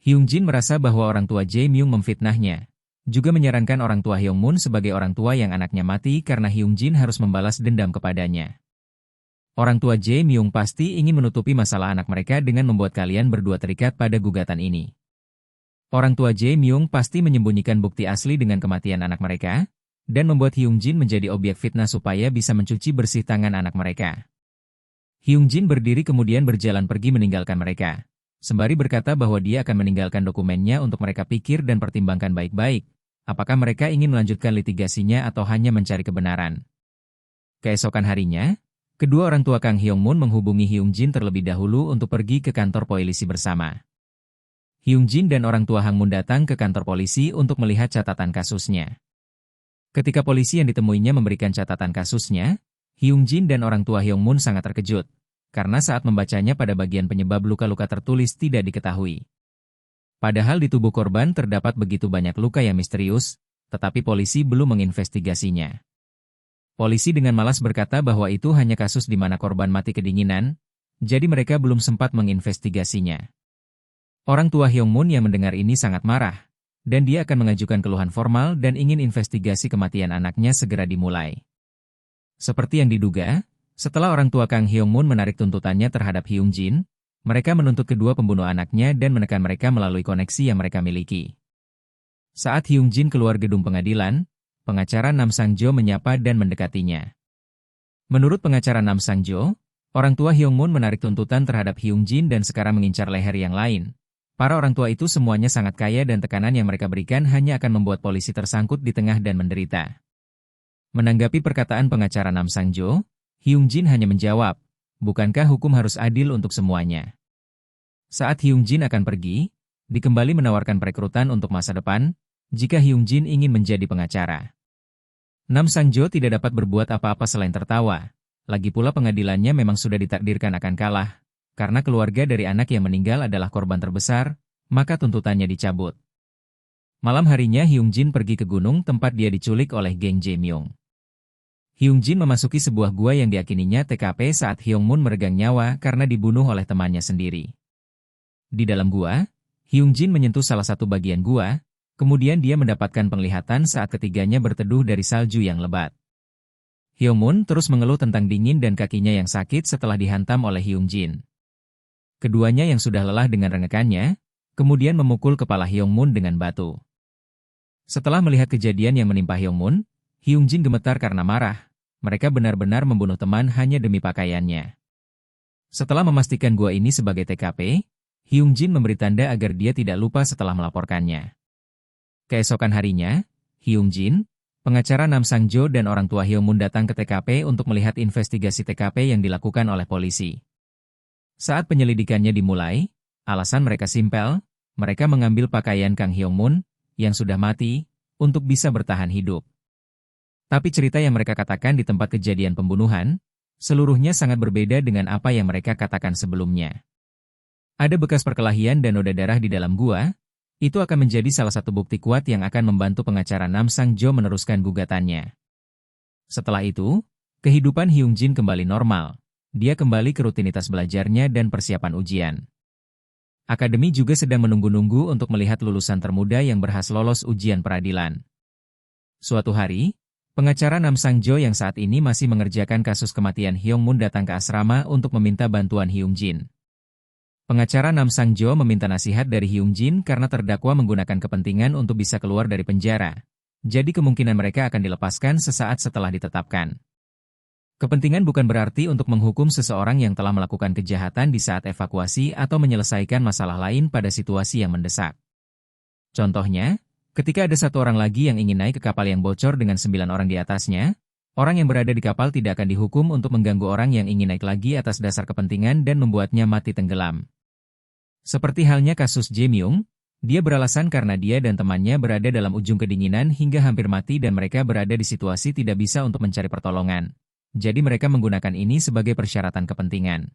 Hyung Jin merasa bahwa orang tua Jae Myung memfitnahnya. Juga menyarankan orang tua Hyung Moon sebagai orang tua yang anaknya mati karena Hyung Jin harus membalas dendam kepadanya. Orang tua Jae Myung pasti ingin menutupi masalah anak mereka dengan membuat kalian berdua terikat pada gugatan ini. Orang tua Jae Myung pasti menyembunyikan bukti asli dengan kematian anak mereka, dan membuat Hyung Jin menjadi objek fitnah supaya bisa mencuci bersih tangan anak mereka. Hyung Jin berdiri kemudian berjalan pergi meninggalkan mereka. Sembari berkata bahwa dia akan meninggalkan dokumennya untuk mereka pikir dan pertimbangkan baik-baik, apakah mereka ingin melanjutkan litigasinya atau hanya mencari kebenaran. Keesokan harinya, kedua orang tua Kang Hyung Moon menghubungi Hyung Jin terlebih dahulu untuk pergi ke kantor polisi bersama. Hyung Jin dan orang tua Hang Moon datang ke kantor polisi untuk melihat catatan kasusnya. Ketika polisi yang ditemuinya memberikan catatan kasusnya, Hyung Jin dan orang tua Hyung Moon sangat terkejut, karena saat membacanya pada bagian penyebab luka-luka tertulis tidak diketahui. Padahal di tubuh korban terdapat begitu banyak luka yang misterius, tetapi polisi belum menginvestigasinya. Polisi dengan malas berkata bahwa itu hanya kasus di mana korban mati kedinginan, jadi mereka belum sempat menginvestigasinya. Orang tua Hyung Moon yang mendengar ini sangat marah, dan dia akan mengajukan keluhan formal dan ingin investigasi kematian anaknya segera dimulai. Seperti yang diduga, setelah orang tua Kang Hyung Moon menarik tuntutannya terhadap Hyung Jin, mereka menuntut kedua pembunuh anaknya dan menekan mereka melalui koneksi yang mereka miliki. Saat Hyung Jin keluar gedung pengadilan, pengacara Nam Sang-jo menyapa dan mendekatinya. Menurut pengacara Nam Sang-jo, orang tua Hyung Moon menarik tuntutan terhadap Hyung Jin dan sekarang mengincar leher yang lain. Para orang tua itu semuanya sangat kaya dan tekanan yang mereka berikan hanya akan membuat polisi tersangkut di tengah dan menderita. Menanggapi perkataan pengacara Nam Sang-jo, Hyung Jin hanya menjawab, bukankah hukum harus adil untuk semuanya? Saat Hyung Jin akan pergi, dia kembali menawarkan perekrutan untuk masa depan, jika Hyung Jin ingin menjadi pengacara. Nam Sang-jo tidak dapat berbuat apa-apa selain tertawa, lagi pula pengadilannya memang sudah ditakdirkan akan kalah, karena keluarga dari anak yang meninggal adalah korban terbesar, maka tuntutannya dicabut. Malam harinya Hyung Jin pergi ke gunung tempat dia diculik oleh geng Jae Myung. Hyung Jin memasuki sebuah gua yang diyakininya TKP saat Hyung Moon meregang nyawa karena dibunuh oleh temannya sendiri. Di dalam gua, Hyung Jin menyentuh salah satu bagian gua, kemudian dia mendapatkan penglihatan saat ketiganya berteduh dari salju yang lebat. Hyung Moon terus mengeluh tentang dingin dan kakinya yang sakit setelah dihantam oleh Hyung Jin. Keduanya yang sudah lelah dengan rengekannya, kemudian memukul kepala Hyung Moon dengan batu. Setelah melihat kejadian yang menimpa Hyung Moon, Hyung Jin gemetar karena marah. Mereka benar-benar membunuh teman hanya demi pakaiannya. Setelah memastikan gua ini sebagai TKP, Hyung Jin memberi tanda agar dia tidak lupa setelah melaporkannya. Keesokan harinya, Hyung Jin, pengacara Nam Sang-jo dan orang tua Hyung Moon datang ke TKP untuk melihat investigasi TKP yang dilakukan oleh polisi. Saat penyelidikannya dimulai, alasan mereka simpel, mereka mengambil pakaian Kang Hyung Moon, yang sudah mati, untuk bisa bertahan hidup. Tapi cerita yang mereka katakan di tempat kejadian pembunuhan, seluruhnya sangat berbeda dengan apa yang mereka katakan sebelumnya. Ada bekas perkelahian dan noda darah di dalam gua, itu akan menjadi salah satu bukti kuat yang akan membantu pengacara Nam Sang-jo meneruskan gugatannya. Setelah itu, kehidupan Hyung Jin kembali normal. Dia kembali ke rutinitas belajarnya dan persiapan ujian. Akademi juga sedang menunggu-nunggu untuk melihat lulusan termuda yang berhasil lolos ujian peradilan. Suatu hari, pengacara Nam Sang-jo yang saat ini masih mengerjakan kasus kematian Hyung Moon datang ke asrama untuk meminta bantuan Hyung Jin. Pengacara Nam Sang-jo meminta nasihat dari Hyung Jin karena terdakwa menggunakan kepentingan untuk bisa keluar dari penjara. Jadi kemungkinan mereka akan dilepaskan sesaat setelah ditetapkan. Kepentingan bukan berarti untuk menghukum seseorang yang telah melakukan kejahatan di saat evakuasi atau menyelesaikan masalah lain pada situasi yang mendesak. Contohnya, ketika ada satu orang lagi yang ingin naik ke kapal yang bocor dengan 9 orang di atasnya, orang yang berada di kapal tidak akan dihukum untuk mengganggu orang yang ingin naik lagi atas dasar kepentingan dan membuatnya mati tenggelam. Seperti halnya kasus Jae Myung, dia beralasan karena dia dan temannya berada dalam ujung kedinginan hingga hampir mati dan mereka berada di situasi tidak bisa untuk mencari pertolongan. Jadi mereka menggunakan ini sebagai persyaratan kepentingan.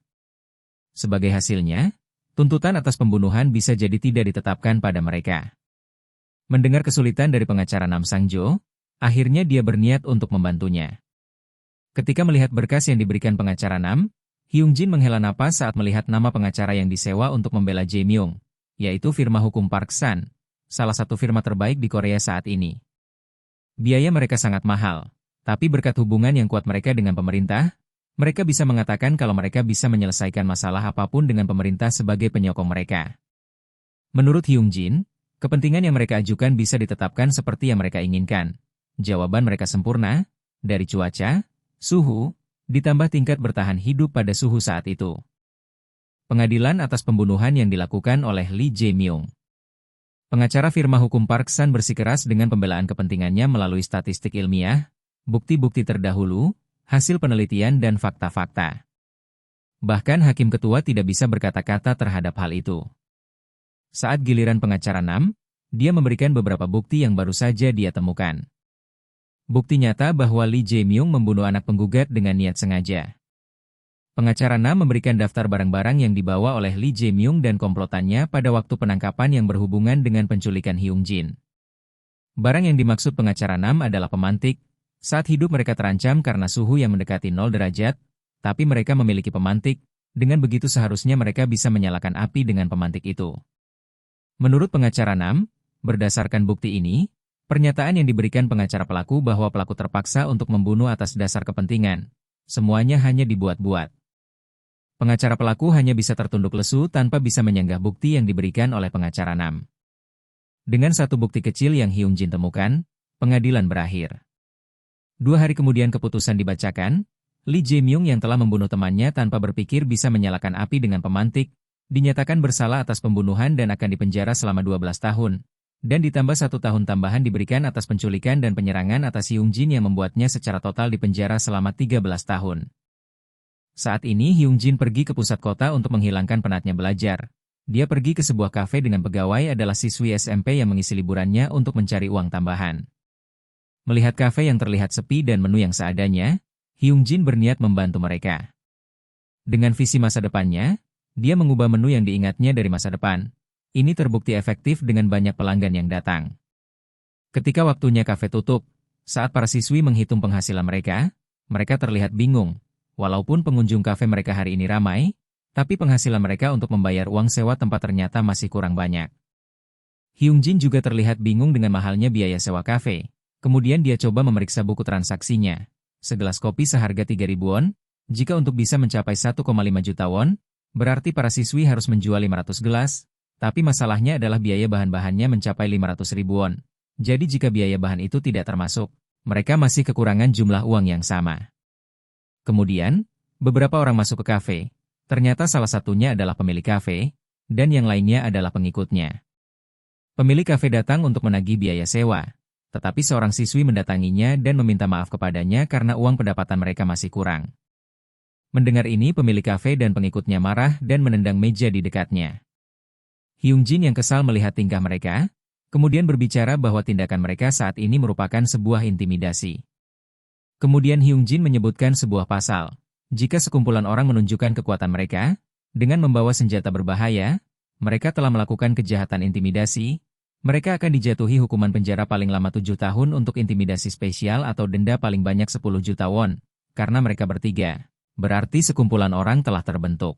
Sebagai hasilnya, tuntutan atas pembunuhan bisa jadi tidak ditetapkan pada mereka. Mendengar kesulitan dari pengacara Nam Sang-jo, akhirnya dia berniat untuk membantunya. Ketika melihat berkas yang diberikan pengacara Nam, Hyung Jin menghela napas saat melihat nama pengacara yang disewa untuk membela Jae Myung. yaitu firma hukum Park Sun, salah satu firma terbaik di Korea saat ini. Biaya mereka sangat mahal, tapi berkat hubungan yang kuat mereka dengan pemerintah, mereka bisa mengatakan kalau mereka bisa menyelesaikan masalah apapun dengan pemerintah sebagai penyokong mereka. Menurut Hyung Jin, kepentingan yang mereka ajukan bisa ditetapkan seperti yang mereka inginkan. Jawaban mereka sempurna, dari cuaca, suhu, ditambah tingkat bertahan hidup pada suhu saat itu. Pengadilan atas pembunuhan yang dilakukan oleh Lee Jae-myung. Pengacara firma hukum Park Sun bersikeras dengan pembelaan kepentingannya melalui statistik ilmiah, bukti-bukti terdahulu, hasil penelitian dan fakta-fakta. Bahkan hakim ketua tidak bisa berkata-kata terhadap hal itu. Saat giliran pengacara Nam, dia memberikan beberapa bukti yang baru saja dia temukan. Bukti nyata bahwa Lee Jae-myung membunuh anak penggugat dengan niat sengaja. Pengacara Nam memberikan daftar barang-barang yang dibawa oleh Lee Jae-myung dan komplotannya pada waktu penangkapan yang berhubungan dengan penculikan Hyung Jin. Barang yang dimaksud pengacara Nam adalah pemantik. Saat hidup mereka terancam karena suhu yang mendekati 0 derajat, tapi mereka memiliki pemantik, dengan begitu seharusnya mereka bisa menyalakan api dengan pemantik itu. Menurut pengacara Nam, berdasarkan bukti ini, pernyataan yang diberikan pengacara pelaku bahwa pelaku terpaksa untuk membunuh atas dasar kepentingan, semuanya hanya dibuat-buat. Pengacara pelaku hanya bisa tertunduk lesu tanpa bisa menyanggah bukti yang diberikan oleh pengacara Nam. Dengan satu bukti kecil yang Hyung Jin temukan, pengadilan berakhir. 2 hari kemudian keputusan dibacakan, Lee Jae-myung yang telah membunuh temannya tanpa berpikir bisa menyalakan api dengan pemantik, dinyatakan bersalah atas pembunuhan dan akan dipenjara selama 12 tahun, dan ditambah 1 tahun tambahan diberikan atas penculikan dan penyerangan atas Hyung Jin yang membuatnya secara total dipenjara selama 13 tahun. Saat ini Hyung Jin pergi ke pusat kota untuk menghilangkan penatnya belajar. Dia pergi ke sebuah kafe dengan pegawai adalah siswi SMP yang mengisi liburannya untuk mencari uang tambahan. Melihat kafe yang terlihat sepi dan menu yang seadanya, Hyung Jin berniat membantu mereka. Dengan visi masa depannya, dia mengubah menu yang diingatnya dari masa depan. Ini terbukti efektif dengan banyak pelanggan yang datang. Ketika waktunya kafe tutup, saat para siswi menghitung penghasilan mereka, mereka terlihat bingung. Walaupun pengunjung kafe mereka hari ini ramai, tapi penghasilan mereka untuk membayar uang sewa tempat ternyata masih kurang banyak. Hyung Jin juga terlihat bingung dengan mahalnya biaya sewa kafe. Kemudian dia coba memeriksa buku transaksinya. Segelas kopi seharga 3.000 won, jika untuk bisa mencapai 1,5 juta won, berarti para siswi harus menjual 500 gelas, tapi masalahnya adalah biaya bahan-bahannya mencapai 500.000 won. Jadi jika biaya bahan itu tidak termasuk, mereka masih kekurangan jumlah uang yang sama. Kemudian, beberapa orang masuk ke kafe. Ternyata salah satunya adalah pemilik kafe, dan yang lainnya adalah pengikutnya. Pemilik kafe datang untuk menagih biaya sewa, tetapi seorang siswi mendatanginya dan meminta maaf kepadanya karena uang pendapatan mereka masih kurang. Mendengar ini pemilik kafe dan pengikutnya marah dan menendang meja di dekatnya. Hyung Jin yang kesal melihat tingkah mereka, kemudian berbicara bahwa tindakan mereka saat ini merupakan sebuah intimidasi. Kemudian Hyung Jin menyebutkan sebuah pasal. Jika sekumpulan orang menunjukkan kekuatan mereka, dengan membawa senjata berbahaya, mereka telah melakukan kejahatan intimidasi, mereka akan dijatuhi hukuman penjara paling lama 7 tahun untuk intimidasi spesial atau denda paling banyak 10 juta won, karena mereka bertiga. Berarti sekumpulan orang telah terbentuk.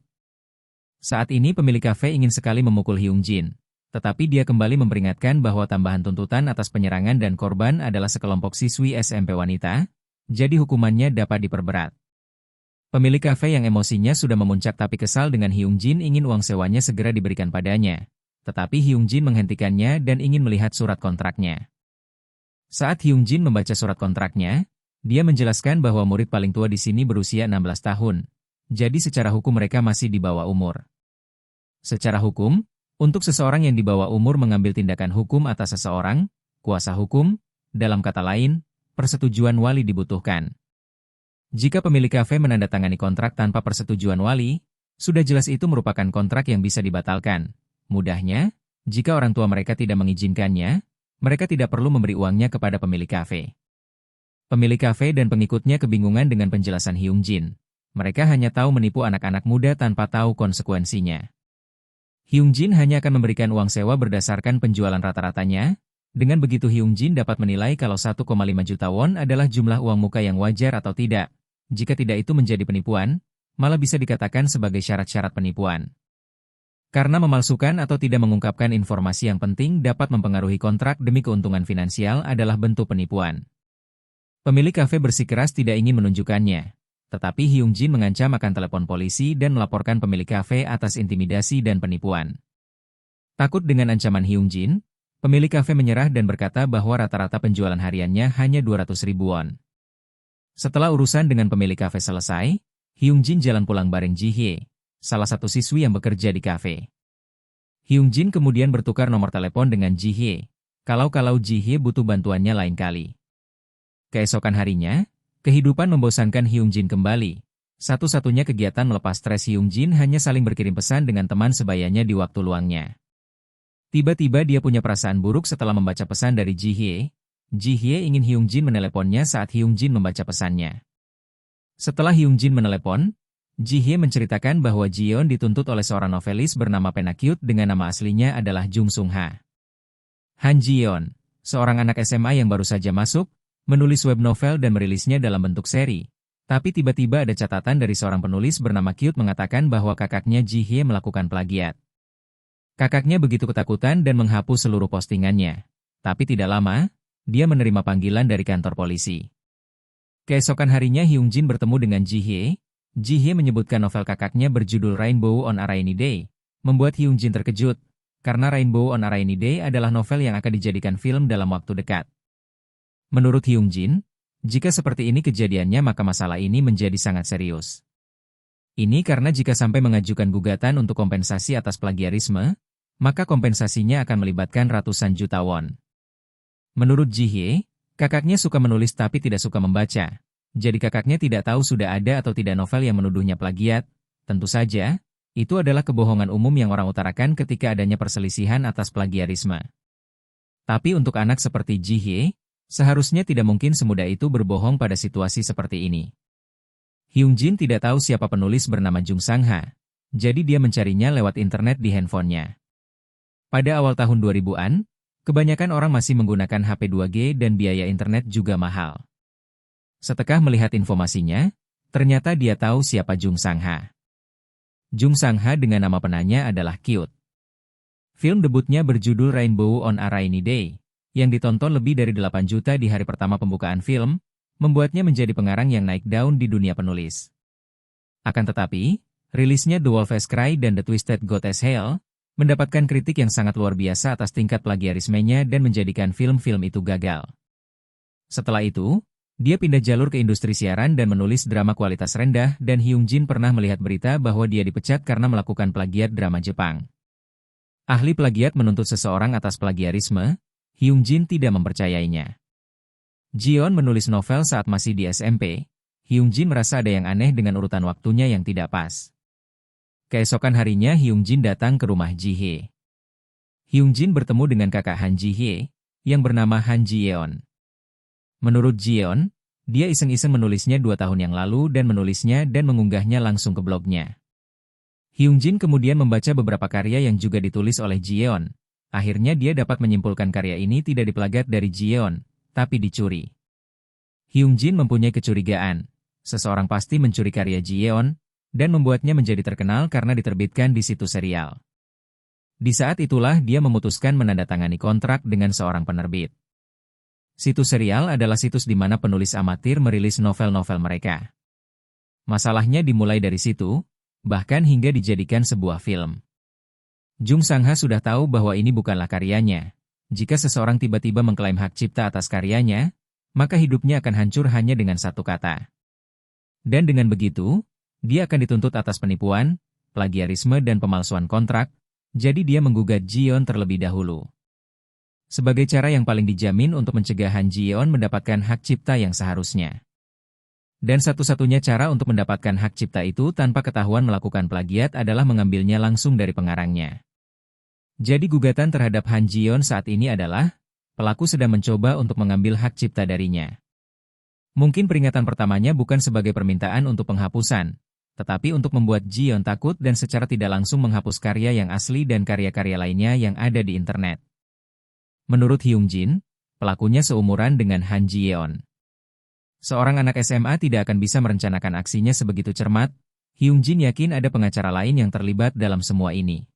Saat ini pemilik kafe ingin sekali memukul Hyung Jin, tetapi dia kembali memperingatkan bahwa tambahan tuntutan atas penyerangan dan korban adalah sekelompok siswi SMP wanita, jadi hukumannya dapat diperberat. Pemilik kafe yang emosinya sudah memuncak tapi kesal dengan Hyung Jin ingin uang sewanya segera diberikan padanya. Tetapi Hyung Jin menghentikannya dan ingin melihat surat kontraknya. Saat Hyung Jin membaca surat kontraknya, dia menjelaskan bahwa murid paling tua di sini berusia 16 tahun. Jadi secara hukum mereka masih di bawah umur. Secara hukum, untuk seseorang yang di bawah umur mengambil tindakan hukum atas seseorang, kuasa hukum, dalam kata lain, persetujuan wali dibutuhkan. Jika pemilik kafe menandatangani kontrak tanpa persetujuan wali, sudah jelas itu merupakan kontrak yang bisa dibatalkan. Mudahnya, jika orang tua mereka tidak mengizinkannya, mereka tidak perlu memberi uangnya kepada pemilik kafe. Pemilik kafe dan pengikutnya kebingungan dengan penjelasan Hyung Jin. Mereka hanya tahu menipu anak-anak muda tanpa tahu konsekuensinya. Hyung Jin hanya akan memberikan uang sewa berdasarkan penjualan rata-ratanya. Dengan begitu Hyung Jin dapat menilai kalau 1,5 juta won adalah jumlah uang muka yang wajar atau tidak. Jika tidak itu menjadi penipuan, malah bisa dikatakan sebagai syarat-syarat penipuan. Karena memalsukan atau tidak mengungkapkan informasi yang penting dapat mempengaruhi kontrak demi keuntungan finansial adalah bentuk penipuan. Pemilik kafe bersikeras tidak ingin menunjukkannya, tetapi Hyung Jin mengancam akan telepon polisi dan melaporkan pemilik kafe atas intimidasi dan penipuan. Takut dengan ancaman Hyung Jin, pemilik kafe menyerah dan berkata bahwa rata-rata penjualan hariannya hanya 200.000 won. Setelah urusan dengan pemilik kafe selesai, Hyung Jin jalan pulang bareng Ji Hye, salah satu siswi yang bekerja di kafe. Hyung Jin kemudian bertukar nomor telepon dengan Ji Hye, kalau Ji Hye butuh bantuannya lain kali. Keesokan harinya, kehidupan membosankan Hyung Jin kembali. Satu-satunya kegiatan melepas stres Hyung Jin hanya saling berkirim pesan dengan teman sebayanya di waktu luangnya. Tiba-tiba dia punya perasaan buruk setelah membaca pesan dari Ji Hye. Ji Hye ingin Hyung Jin meneleponnya saat Hyung Jin membaca pesannya. Setelah Hyung Jin menelepon, Ji Hye menceritakan bahwa Jiyeon dituntut oleh seorang novelis bernama Penakute dengan nama aslinya adalah Jung Sung Ha. Han Jiyeon, seorang anak SMA yang baru saja masuk, menulis web novel dan merilisnya dalam bentuk seri. Tapi tiba-tiba ada catatan dari seorang penulis bernama Cute mengatakan bahwa kakaknya Ji Hye melakukan plagiat. Kakaknya begitu ketakutan dan menghapus seluruh postingannya. Tapi tidak lama, dia menerima panggilan dari kantor polisi. Keesokan harinya Hyung Jin bertemu dengan Ji Hye. Ji Hye menyebutkan novel kakaknya berjudul Rainbow on a Rainy Day, membuat Hyung Jin terkejut, karena Rainbow on a Rainy Day adalah novel yang akan dijadikan film dalam waktu dekat. Menurut Hyung Jin, jika seperti ini kejadiannya maka masalah ini menjadi sangat serius. Ini karena jika sampai mengajukan gugatan untuk kompensasi atas plagiarisme, maka kompensasinya akan melibatkan ratusan juta won. Menurut Ji Hye, kakaknya suka menulis tapi tidak suka membaca. Jadi kakaknya tidak tahu sudah ada atau tidak novel yang menuduhnya plagiat. Tentu saja, itu adalah kebohongan umum yang orang utarakan ketika adanya perselisihan atas plagiarisme. Tapi untuk anak seperti Ji Hye, seharusnya tidak mungkin semudah itu berbohong pada situasi seperti ini. Hyung Jin tidak tahu siapa penulis bernama Jung Sang Ha, jadi dia mencarinya lewat internet di handphonenya. Pada awal tahun 2000-an, kebanyakan orang masih menggunakan HP 2G dan biaya internet juga mahal. Setelah melihat informasinya, ternyata dia tahu siapa Jung Sang Ha. Jung Sang Ha dengan nama penanya adalah Cute. Film debutnya berjudul Rainbow on a Rainy Day, yang ditonton lebih dari 8 juta di hari pertama pembukaan film, membuatnya menjadi pengarang yang naik daun di dunia penulis. Akan tetapi, rilisnya The Wolf's Cry dan The Twisted God as Hell mendapatkan kritik yang sangat luar biasa atas tingkat plagiarismenya dan menjadikan film-film itu gagal. Setelah itu, dia pindah jalur ke industri siaran dan menulis drama kualitas rendah dan Hyung Jin pernah melihat berita bahwa dia dipecat karena melakukan plagiat drama Jepang. Ahli plagiat menuntut seseorang atas plagiarisme, Hyung Jin tidak mempercayainya. Jiyeon menulis novel saat masih di SMP, Hyung Jin merasa ada yang aneh dengan urutan waktunya yang tidak pas. Keesokan harinya Hyung Jin datang ke rumah Ji Hye. Hyung Jin bertemu dengan kakak Han Ji Hye, yang bernama Han Jiyeon. Menurut Jiyeon, dia iseng-iseng menulisnya 2 tahun yang lalu dan menulisnya dan mengunggahnya langsung ke blognya. Hyung Jin kemudian membaca beberapa karya yang juga ditulis oleh Jiyeon. Akhirnya dia dapat menyimpulkan karya ini tidak diplagiat dari Jiyeon, tapi dicuri. Hyung Jin mempunyai kecurigaan, seseorang pasti mencuri karya Jiyeon, dan membuatnya menjadi terkenal karena diterbitkan di situs serial. Di saat itulah dia memutuskan menandatangani kontrak dengan seorang penerbit. Situs serial adalah situs di mana penulis amatir merilis novel-novel mereka. Masalahnya dimulai dari situ, bahkan hingga dijadikan sebuah film. Jung Sang Ha sudah tahu bahwa ini bukanlah karyanya. Jika seseorang tiba-tiba mengklaim hak cipta atas karyanya, maka hidupnya akan hancur hanya dengan satu kata. Dan dengan begitu, dia akan dituntut atas penipuan, plagiarisme dan pemalsuan kontrak, jadi dia menggugat Jiyeon terlebih dahulu. Sebagai cara yang paling dijamin untuk mencegah Han Jiyeon mendapatkan hak cipta yang seharusnya. Dan satu-satunya cara untuk mendapatkan hak cipta itu tanpa ketahuan melakukan plagiat adalah mengambilnya langsung dari pengarangnya. Jadi gugatan terhadap Han Jiyeon saat ini adalah, pelaku sedang mencoba untuk mengambil hak cipta darinya. Mungkin peringatan pertamanya bukan sebagai permintaan untuk penghapusan, tetapi untuk membuat Jiyeon takut dan secara tidak langsung menghapus karya yang asli dan karya-karya lainnya yang ada di internet. Menurut Hyung Jin, pelakunya seumuran dengan Han Jiyeon. Seorang anak SMA tidak akan bisa merencanakan aksinya sebegitu cermat. Hyung Jin yakin ada pengacara lain yang terlibat dalam semua ini.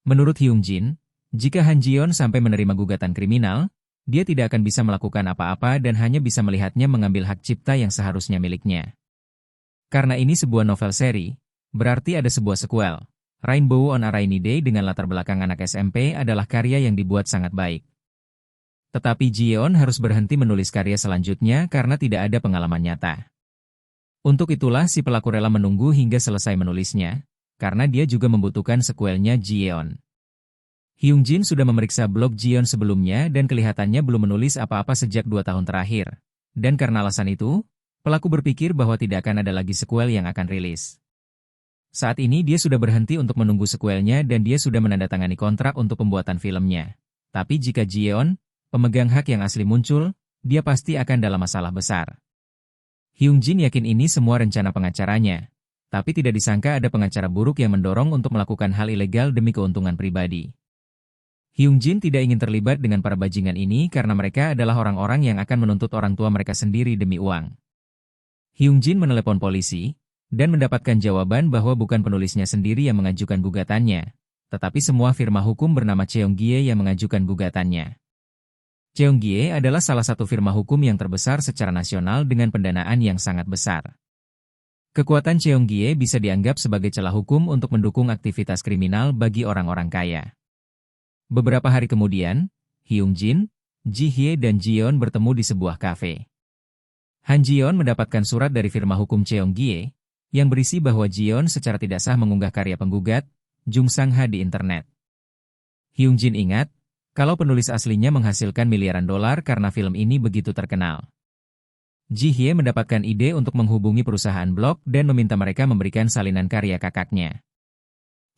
Menurut Hyung Jin, jika Han Ji-yeon sampai menerima gugatan kriminal, dia tidak akan bisa melakukan apa-apa dan hanya bisa melihatnya mengambil hak cipta yang seharusnya miliknya. Karena ini sebuah novel seri, berarti ada sebuah sequel. Rainbow on a Rainy Day dengan latar belakang anak SMP adalah karya yang dibuat sangat baik. Tetapi Ji-yeon harus berhenti menulis karya selanjutnya karena tidak ada pengalaman nyata. Untuk itulah si pelaku rela menunggu hingga selesai menulisnya, karena dia juga membutuhkan sequelnya Ji-yeon. Hyung Jin sudah memeriksa blog Ji-yeon sebelumnya dan kelihatannya belum menulis apa-apa sejak 2 tahun terakhir. Dan karena alasan itu, pelaku berpikir bahwa tidak akan ada lagi sequel yang akan rilis. Saat ini dia sudah berhenti untuk menunggu sequelnya dan dia sudah menandatangani kontrak untuk pembuatan filmnya. Tapi jika Ji-yeon, pemegang hak yang asli muncul, dia pasti akan dalam masalah besar. Hyung Jin yakin ini semua rencana pengacaranya, tapi tidak disangka ada pengacara buruk yang mendorong untuk melakukan hal ilegal demi keuntungan pribadi. Hyung Jin tidak ingin terlibat dengan para bajingan ini karena mereka adalah orang-orang yang akan menuntut orang tua mereka sendiri demi uang. Hyung Jin menelepon polisi, dan mendapatkan jawaban bahwa bukan penulisnya sendiri yang mengajukan gugatannya, tetapi semua firma hukum bernama Cheonggie yang mengajukan gugatannya. Cheonggie adalah salah satu firma hukum yang terbesar secara nasional dengan pendanaan yang sangat besar. Kekuatan Cheonggie bisa dianggap sebagai celah hukum untuk mendukung aktivitas kriminal bagi orang-orang kaya. Beberapa hari kemudian, Hyung Jin, Ji Hye dan Ji-yeon bertemu di sebuah kafe. Han Ji-yeon mendapatkan surat dari firma hukum Cheonggie yang berisi bahwa Ji-yeon secara tidak sah mengunggah karya penggugat, Jung Sang-ha di internet. Hyung Jin ingat, kalau penulis aslinya menghasilkan miliaran dolar karena film ini begitu terkenal. Ji Hye mendapatkan ide untuk menghubungi perusahaan blog dan meminta mereka memberikan salinan karya kakaknya.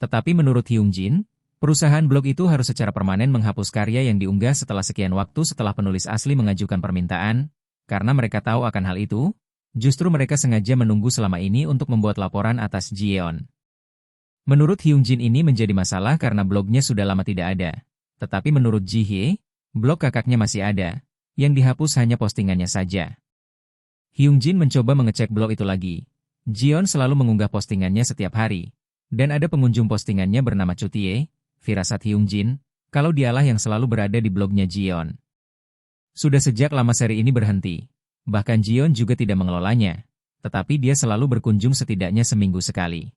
Tetapi menurut Hyung Jin, perusahaan blog itu harus secara permanen menghapus karya yang diunggah setelah sekian waktu setelah penulis asli mengajukan permintaan, karena mereka tahu akan hal itu, justru mereka sengaja menunggu selama ini untuk membuat laporan atas Ji-yeon. Menurut Hyung Jin ini menjadi masalah karena blognya sudah lama tidak ada. Tetapi menurut Ji Hye, blog kakaknya masih ada, yang dihapus hanya postingannya saja. Hyung Jin mencoba mengecek blog itu lagi. Ji-yeon selalu mengunggah postingannya setiap hari, dan ada pengunjung postingannya bernama Chutie, firasat Hyung Jin, kalau dialah yang selalu berada di blognya Ji-yeon. Sudah sejak lama seri ini berhenti, bahkan Ji-yeon juga tidak mengelolanya, tetapi dia selalu berkunjung setidaknya seminggu sekali.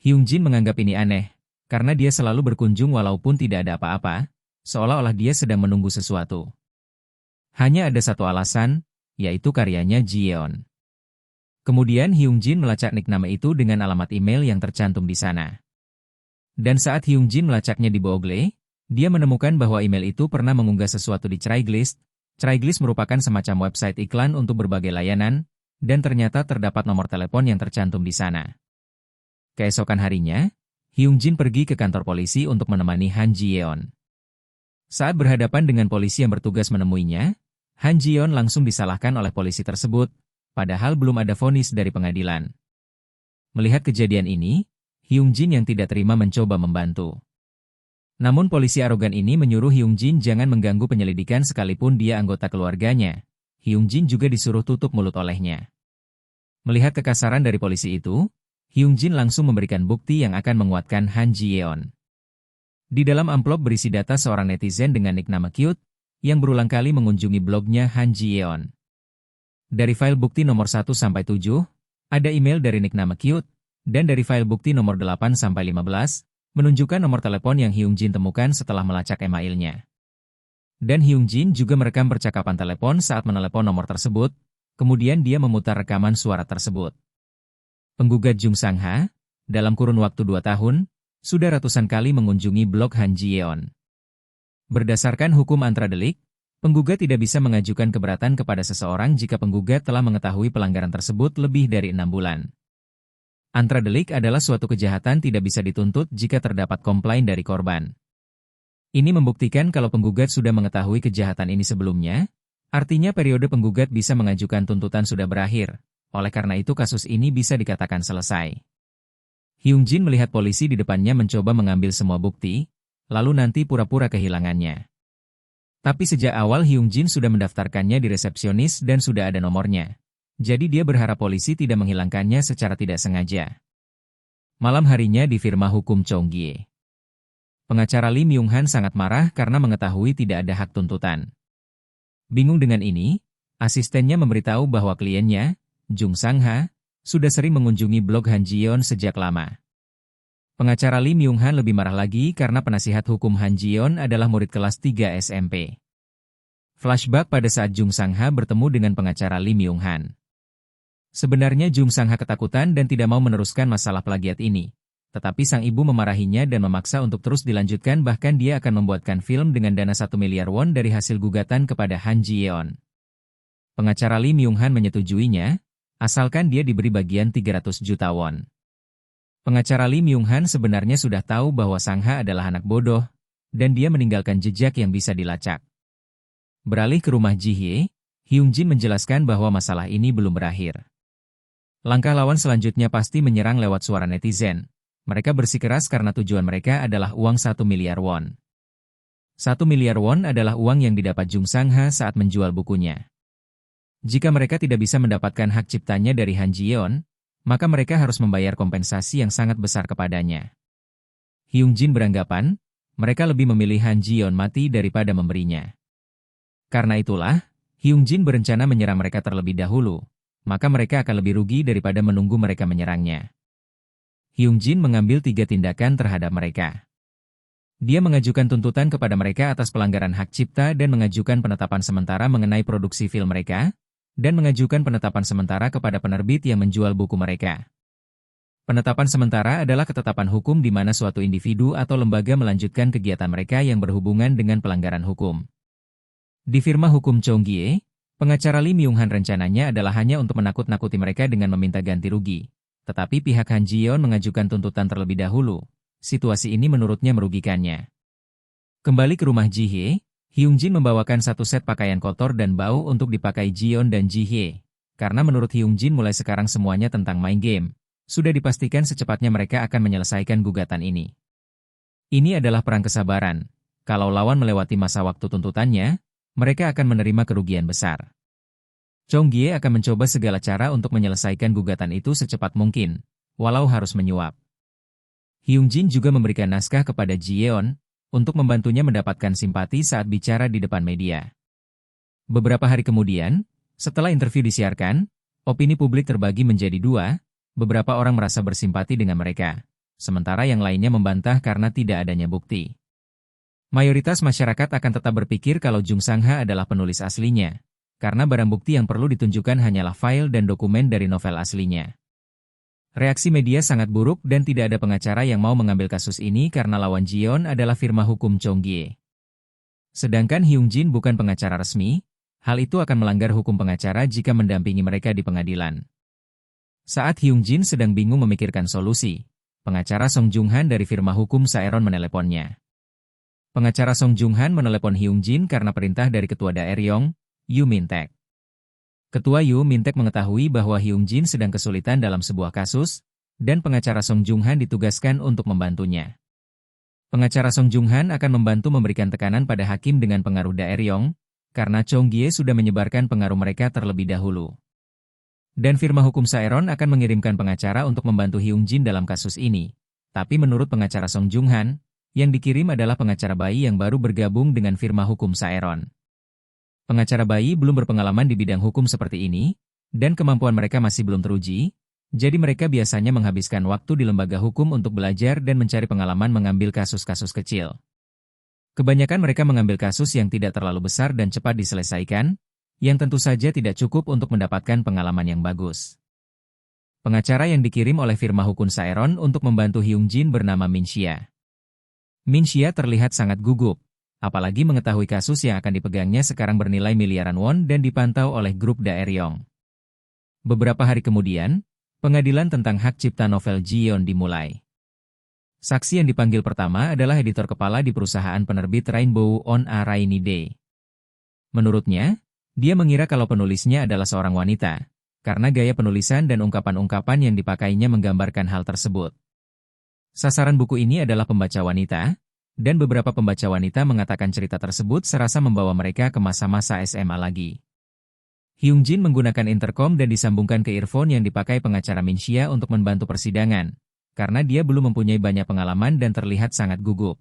Hyung Jin menganggap ini aneh, karena dia selalu berkunjung walaupun tidak ada apa-apa, seolah-olah dia sedang menunggu sesuatu. Hanya ada satu alasan, yaitu karyanya Ji-yeon. Kemudian Hyung Jin melacak nickname itu dengan alamat email yang tercantum di sana. Dan saat Hyung Jin melacaknya di Google, dia menemukan bahwa email itu pernah mengunggah sesuatu di Craigslist. Craigslist merupakan semacam website iklan untuk berbagai layanan, dan ternyata terdapat nomor telepon yang tercantum di sana. Keesokan harinya, Hyung Jin pergi ke kantor polisi untuk menemani Han Ji-yeon. Saat berhadapan dengan polisi yang bertugas menemuinya, Han Ji-yeon langsung disalahkan oleh polisi tersebut, padahal belum ada vonis dari pengadilan. Melihat kejadian ini, Hyung Jin yang tidak terima mencoba membantu. Namun polisi arogan ini menyuruh Hyung Jin jangan mengganggu penyelidikan sekalipun dia anggota keluarganya. Hyung Jin juga disuruh tutup mulut olehnya. Melihat kekasaran dari polisi itu, Hyung Jin langsung memberikan bukti yang akan menguatkan Han Ji-yeon. Di dalam amplop berisi data seorang netizen dengan nickname Cute, yang berulang kali mengunjungi blognya Han Ji-yeon. Dari file bukti nomor 1-7, ada email dari nickname Cute, dan dari file bukti nomor 8-15, menunjukkan nomor telepon yang Hyung Jin temukan setelah melacak emailnya. Dan Hyung Jin juga merekam percakapan telepon saat menelepon nomor tersebut, kemudian dia memutar rekaman suara tersebut. Penggugat Jung Sang-ha, dalam kurun waktu 2 tahun, sudah ratusan kali mengunjungi blog Han Ji-yeon. Berdasarkan hukum antradelik, penggugat tidak bisa mengajukan keberatan kepada seseorang jika penggugat telah mengetahui pelanggaran tersebut lebih dari 6 bulan. Antradelik adalah suatu kejahatan tidak bisa dituntut jika terdapat komplain dari korban. Ini membuktikan kalau penggugat sudah mengetahui kejahatan ini sebelumnya, artinya periode penggugat bisa mengajukan tuntutan sudah berakhir, oleh karena itu kasus ini bisa dikatakan selesai. Hyung Jin melihat polisi di depannya mencoba mengambil semua bukti, lalu nanti pura-pura kehilangannya. Tapi sejak awal Hyung Jin sudah mendaftarkannya di resepsionis dan sudah ada nomornya. Jadi dia berharap polisi tidak menghilangkannya secara tidak sengaja. Malam harinya di firma hukum Cheonggie. Pengacara Lee Myung-han sangat marah karena mengetahui tidak ada hak tuntutan. Bingung dengan ini, asistennya memberitahu bahwa kliennya, Jung Sang-ha, sudah sering mengunjungi blog Han Ji-yeon sejak lama. Pengacara Lee Myung-han lebih marah lagi karena penasihat hukum Han Ji-yeon adalah murid kelas 3 SMP. Flashback pada saat Jung Sang-ha bertemu dengan pengacara Lee Myung-han. Sebenarnya Jung Sang-ha ketakutan dan tidak mau meneruskan masalah plagiat ini. Tetapi sang ibu memarahinya dan memaksa untuk terus dilanjutkan, bahkan dia akan membuatkan film dengan dana 1 miliar won dari hasil gugatan kepada Han Ji-yeon. Pengacara Lee Myung-han menyetujuinya, asalkan dia diberi bagian 300 juta won. Pengacara Lee Myung-han sebenarnya sudah tahu bahwa Sang-ha adalah anak bodoh, dan dia meninggalkan jejak yang bisa dilacak. Beralih ke rumah Ji-hye, Hyung-jin menjelaskan bahwa masalah ini belum berakhir. Langkah lawan selanjutnya pasti menyerang lewat suara netizen. Mereka bersikeras karena tujuan mereka adalah uang 1 miliar won. 1 miliar won adalah uang yang didapat Jung Sang-ha saat menjual bukunya. Jika mereka tidak bisa mendapatkan hak ciptanya dari Han Ji-yeon, maka mereka harus membayar kompensasi yang sangat besar kepadanya. Hyung-jin beranggapan, mereka lebih memilih Han Ji-yeon mati daripada memberinya. Karena itulah, Hyung-jin berencana menyerang mereka terlebih dahulu, maka mereka akan lebih rugi daripada menunggu mereka menyerangnya. Hyung-jin mengambil 3 tindakan terhadap mereka. Dia mengajukan tuntutan kepada mereka atas pelanggaran hak cipta dan mengajukan penetapan sementara mengenai produksi film mereka, dan mengajukan penetapan sementara kepada penerbit yang menjual buku mereka. Penetapan sementara adalah ketetapan hukum di mana suatu individu atau lembaga melanjutkan kegiatan mereka yang berhubungan dengan pelanggaran hukum. Di firma hukum Chong-gie, pengacara Lee Myung-han rencananya adalah hanya untuk menakut-nakuti mereka dengan meminta ganti rugi. Tetapi pihak Han Ji-yeon mengajukan tuntutan terlebih dahulu. Situasi ini menurutnya merugikannya. Kembali ke rumah Ji-hye, Hyung-jin membawakan satu set pakaian kotor dan bau untuk dipakai Ji-yeon dan Ji-hye. Karena menurut Hyung-jin mulai sekarang semuanya tentang main game. Sudah dipastikan secepatnya mereka akan menyelesaikan gugatan ini. Ini adalah perang kesabaran. Kalau lawan melewati masa waktu tuntutannya, mereka akan menerima kerugian besar. Chong-gie akan mencoba segala cara untuk menyelesaikan gugatan itu secepat mungkin, walau harus menyuap. Hyung-jin juga memberikan naskah kepada Ji-yeon untuk membantunya mendapatkan simpati saat bicara di depan media. Beberapa hari kemudian, setelah interview disiarkan, opini publik terbagi menjadi 2, beberapa orang merasa bersimpati dengan mereka, sementara yang lainnya membantah karena tidak adanya bukti. Mayoritas masyarakat akan tetap berpikir kalau Jung Sang-ha adalah penulis aslinya, karena barang bukti yang perlu ditunjukkan hanyalah file dan dokumen dari novel aslinya. Reaksi media sangat buruk dan tidak ada pengacara yang mau mengambil kasus ini karena lawan Ji-yeon adalah firma hukum Chong-gie. Sedangkan Hyung-jin bukan pengacara resmi, hal itu akan melanggar hukum pengacara jika mendampingi mereka di pengadilan. Saat Hyung-jin sedang bingung memikirkan solusi, pengacara Song Jung-han dari firma hukum Saeron meneleponnya. Pengacara Song Jung-han menelepon Hyung-jin karena perintah dari ketua Daeryong, Yu Min-taek. Ketua Yu Min-taek mengetahui bahwa Hyung-jin sedang kesulitan dalam sebuah kasus, dan pengacara Song Jung-han ditugaskan untuk membantunya. Pengacara Song Jung-han akan membantu memberikan tekanan pada hakim dengan pengaruh Daeryong, karena Chong-gie sudah menyebarkan pengaruh mereka terlebih dahulu. Dan firma hukum Saeron akan mengirimkan pengacara untuk membantu Hyung-jin dalam kasus ini. Tapi menurut pengacara Song Jung-han, yang dikirim adalah pengacara bayi yang baru bergabung dengan firma hukum Saeron. Pengacara bayi belum berpengalaman di bidang hukum seperti ini, dan kemampuan mereka masih belum teruji, jadi mereka biasanya menghabiskan waktu di lembaga hukum untuk belajar dan mencari pengalaman mengambil kasus-kasus kecil. Kebanyakan mereka mengambil kasus yang tidak terlalu besar dan cepat diselesaikan, yang tentu saja tidak cukup untuk mendapatkan pengalaman yang bagus. Pengacara yang dikirim oleh firma hukum Saeron untuk membantu Hyung-jin bernama Min Xia. Min Xia terlihat sangat gugup, apalagi mengetahui kasus yang akan dipegangnya sekarang bernilai miliaran won dan dipantau oleh grup Daeryong. Beberapa hari kemudian, pengadilan tentang hak cipta novel Ji-yeon dimulai. Saksi yang dipanggil pertama adalah editor kepala di perusahaan penerbit Rainbow on a Rainy Day. Menurutnya, dia mengira kalau penulisnya adalah seorang wanita, karena gaya penulisan dan ungkapan-ungkapan yang dipakainya menggambarkan hal tersebut. Sasaran buku ini adalah pembaca wanita, dan beberapa pembaca wanita mengatakan cerita tersebut serasa membawa mereka ke masa-masa SMA lagi. Hyung-jin menggunakan intercom dan disambungkan ke earphone yang dipakai pengacara Min Xia untuk membantu persidangan, karena dia belum mempunyai banyak pengalaman dan terlihat sangat gugup.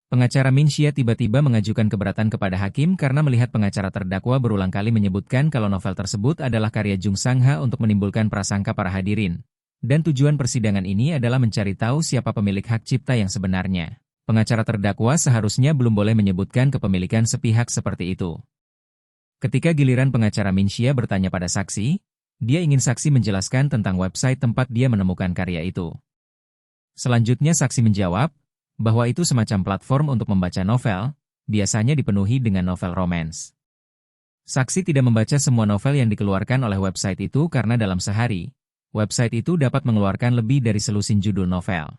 Pengacara Min Xia tiba-tiba mengajukan keberatan kepada hakim karena melihat pengacara terdakwa berulang kali menyebutkan kalau novel tersebut adalah karya Jung Sang-ha untuk menimbulkan prasangka para hadirin. Dan tujuan persidangan ini adalah mencari tahu siapa pemilik hak cipta yang sebenarnya. Pengacara terdakwa seharusnya belum boleh menyebutkan kepemilikan sepihak seperti itu. Ketika giliran pengacara Min Xia bertanya pada saksi, dia ingin saksi menjelaskan tentang website tempat dia menemukan karya itu. Selanjutnya saksi menjawab, bahwa itu semacam platform untuk membaca novel, biasanya dipenuhi dengan novel romance. Saksi tidak membaca semua novel yang dikeluarkan oleh website itu karena dalam sehari, website itu dapat mengeluarkan lebih dari selusin judul novel.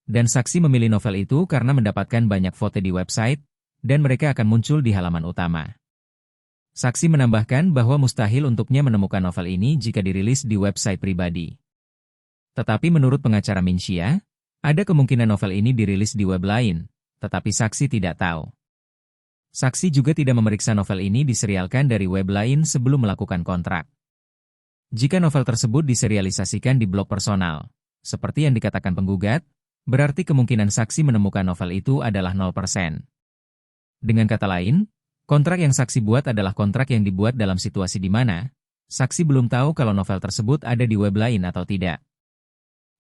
Dan saksi memilih novel itu karena mendapatkan banyak foto di website, dan mereka akan muncul di halaman utama. Saksi menambahkan bahwa mustahil untuknya menemukan novel ini jika dirilis di website pribadi. Tetapi menurut pengacara Min Xia, ada kemungkinan novel ini dirilis di web lain, tetapi saksi tidak tahu. Saksi juga tidak memeriksa novel ini diserialkan dari web lain sebelum melakukan kontrak. Jika novel tersebut diserialisasikan di blog personal, seperti yang dikatakan penggugat, berarti kemungkinan saksi menemukan novel itu adalah 0%. Dengan kata lain, kontrak yang saksi buat adalah kontrak yang dibuat dalam situasi di mana saksi belum tahu kalau novel tersebut ada di web lain atau tidak.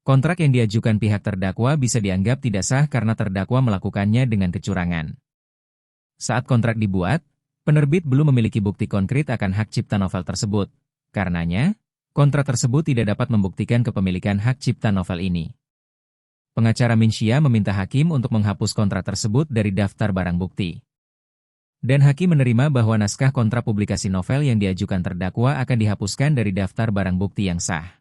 Kontrak yang diajukan pihak terdakwa bisa dianggap tidak sah karena terdakwa melakukannya dengan kecurangan. Saat kontrak dibuat, penerbit belum memiliki bukti konkret akan hak cipta novel tersebut. Karenanya, kontrak tersebut tidak dapat membuktikan kepemilikan hak cipta novel ini. Pengacara Min Xia meminta hakim untuk menghapus kontrak tersebut dari daftar barang bukti. Dan hakim menerima bahwa naskah kontrak publikasi novel yang diajukan terdakwa akan dihapuskan dari daftar barang bukti yang sah.